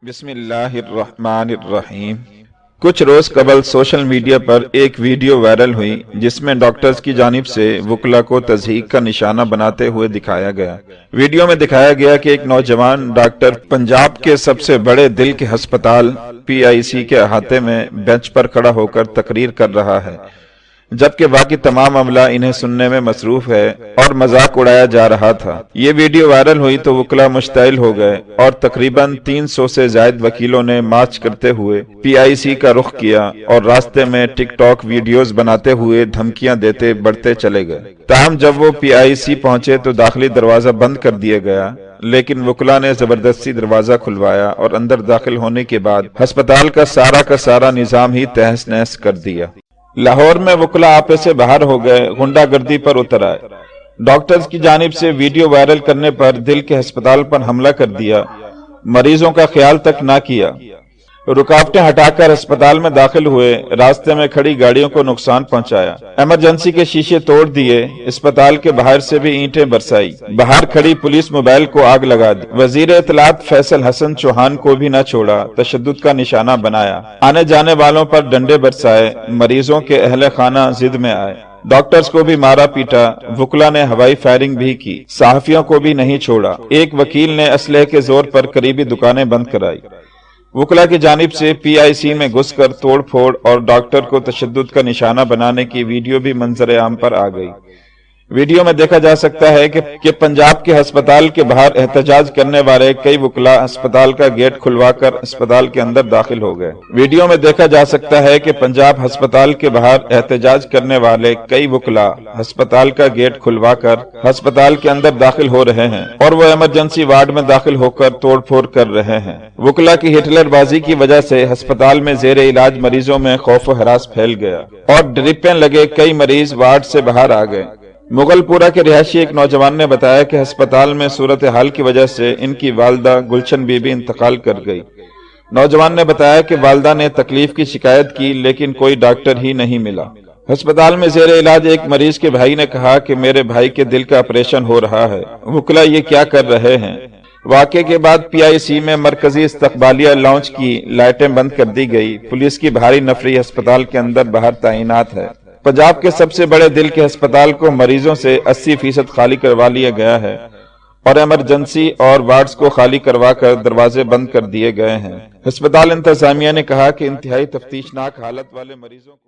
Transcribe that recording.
बिस्मिल्लाहिर्रहमानिर्रहीम। कुछ रोज कबल सोशल मीडिया पर एक वीडियो वायरल हुई जिसमें डॉक्टर्स की जानिब से वकला को तज़हीक का निशाना बनाते हुए दिखाया गया। वीडियो में दिखाया गया कि एक नौजवान डॉक्टर पंजाब के सबसे बड़े दिल के अस्पताल PIC के अहाते में बेंच पर खड़ा होकर तकरीर कर रहा है, जबकि बाकी तमाम अमला इन्हें सुनने में मसरूफ है और मजाक उड़ाया जा रहा था। ये वीडियो वायरल हुई तो वकला मुश्तइल हो गए और तकरीबन 300 से ज्यादा वकीलों ने मार्च करते हुए PIC का रुख किया और रास्ते में टिकटॉक वीडियोस बनाते हुए धमकियां देते बढ़ते चले गए। ताहम जब वो PIC पहुंचे तो दाखिली दरवाजा बंद कर दिया गया, लेकिन वकला ने जबरदस्ती दरवाजा खुलवाया और अंदर दाखिल होने के बाद अस्पताल का सारा निजाम ही तहस नहस कर दिया। लाहौर में वकला आपे से बाहर हो गए, गुंडागर्दी पर उतर आए। डॉक्टर्स की जानिब से वीडियो वायरल करने पर दिल के अस्पताल पर हमला कर दिया, मरीजों का ख्याल तक ना किया। रुकावटें हटाकर अस्पताल में दाखिल हुए, रास्ते में खड़ी गाड़ियों को नुकसान पहुंचाया, इमरजेंसी के शीशे तोड़ दिए, अस्पताल के बाहर से भी ईंटें बरसाई, बाहर खड़ी पुलिस मोबाइल को आग लगा दी। वजीर इत्तलात फैसल हसन चौहान को भी न छोड़ा, तशद्दुद का निशाना बनाया, आने जाने वालों पर डंडे बरसाए, मरीजों के अहले खाना जिद में आए, डॉक्टर्स को भी मारा पीटा, वकला ने हवाई फायरिंग भी की, सहाफियों को भी नहीं छोड़ा। एक वकील ने असलहे के जोर पर करीबी दुकानें बंद कराई। वकला की जानिब से PIC में घुसकर तोड़ फोड़ और डॉक्टर को तशद्दुद का निशाना बनाने की वीडियो भी मंजर आम पर आ गई। वीडियो में देखा जा सकता है कि पंजाब के अस्पताल के बाहर एहतजाज करने वाले कई वकला अस्पताल का गेट खुलवाकर अस्पताल के अंदर दाखिल हो गए। वीडियो में देखा जा सकता है कि पंजाब अस्पताल के बाहर एहतजाज करने वाले कई वकला अस्पताल का गेट खुलवाकर अस्पताल के अंदर दाखिल हो रहे हैं और वो इमरजेंसी वार्ड में दाखिल होकर तोड़ फोड़ कर रहे हैं। वकला की हिटलरबाजी की वजह से अस्पताल में जेर इलाज मरीजों में खौफ व हरास फैल गया और ड्रिपें लगे कई मरीज वार्ड से बाहर आ गए। मुगलपुरा के रिहायशी एक नौजवान ने बताया कि अस्पताल में सूरत हाल की वजह से इनकी वालदा गुलशन बीबी इंतकाल कर गई। नौजवान ने बताया कि वालदा ने तकलीफ की शिकायत की, लेकिन कोई डॉक्टर ही नहीं मिला। अस्पताल में जेर इलाज एक मरीज के भाई ने कहा कि मेरे भाई के दिल का ऑपरेशन हो रहा है, वकला ये क्या कर रहे हैं। वाक़े के बाद PIC में मरकजी इस्तकबालिया लॉन्च की लाइटें बंद कर दी गई। पुलिस की भारी नफरी अस्पताल के अंदर बाहर तैनात है। पंजाब के सबसे बड़े दिल के अस्पताल को मरीजों से 80% खाली करवा लिया गया है और इमरजेंसी और वार्ड्स को खाली करवाकर दरवाजे बंद कर दिए गए हैं। अस्पताल इंतजामिया ने कहा कि इंतहाई तफ्तीशनाक हालत वाले मरीजों को